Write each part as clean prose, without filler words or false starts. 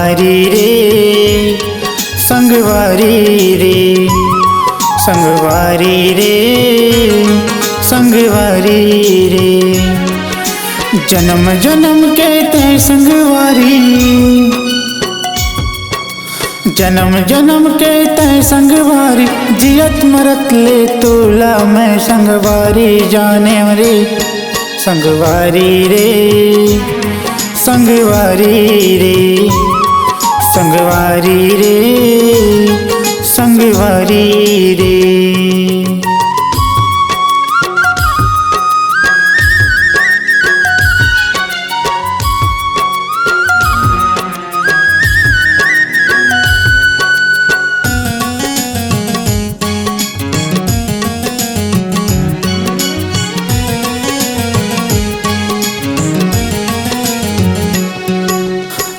संगवारी रे संगवारी रे संगवारी रे संगवारी रे जन्म जन्म के तय संगवारी जन्म जन्म के तय संगवारी जियत मरत ले तोला मैं संगवारी जाने रे संगवारी रे संगवारी रे संगवारी रे संगवारी रे।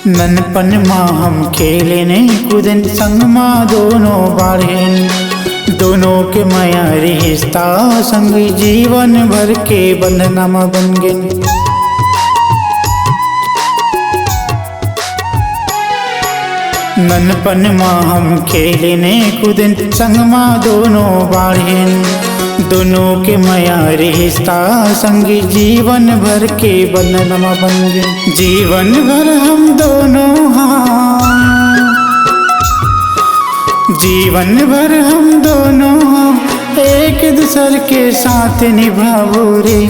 ननपन माँ हम खेले ने कूदन संग माँ दोनों बाढ़ेन दोनों के माया रिश्ता संग जीवन भर के बंधनमा बन गेन। ननपन माँ हम खेले ने कूदन संग माँ दोनों बाढ़ेन दोनों के माया रिश्ता संग जीवन भर के बंधनमा बन गए। जीवन भर हम दोनों जीवन भर हम दोनों एक दूसरे के साथ निभाओ रे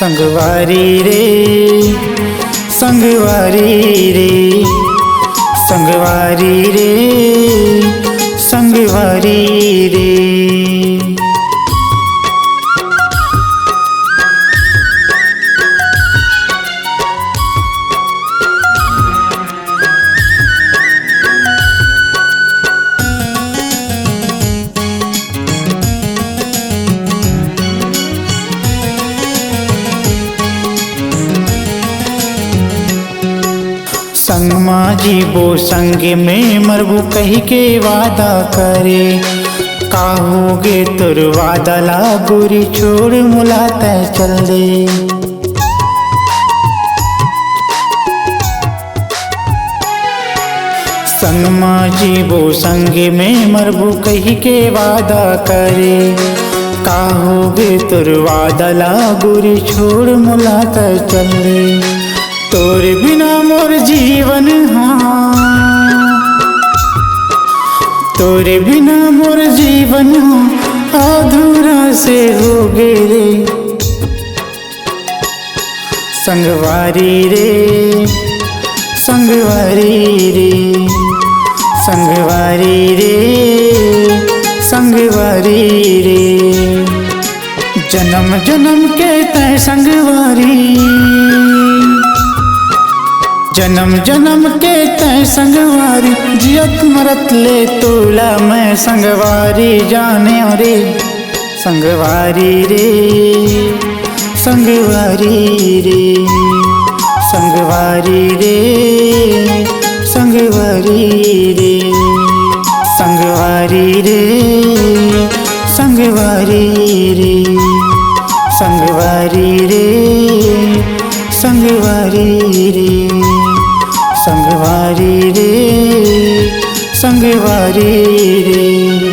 संगवारी रे संगवारी रे संगवारी रे संगवारी रे। संग माँ जीवो संग में मरबू कही के वादा करे काहोगे तुर वादा ला गोरी छोड़ मुलाते चल दे। संग माँ जीवो संग में मरबू कही के वादा करे काहोगे तुर वादा ला गोरी छोड़ मुलाते चल दे। तोरे बिना मोर जीवन तोरे बिना मोर जीवन अधूरा से हो गे रे संगवारी रे संगवारी रे संगवारी रे संगवारी रे जन्म जन्म के तय संगवारी जन्म जन्म के तय संगवारी जियत मरत ले तोला मैं संगवारी जाने रे संगवारी रे संगवारी रे संगवारी रे संगवारी रे संगवारी रे संगवारी रे संगवारी रे संगवारी रे संगवारी रे संगवारी रे।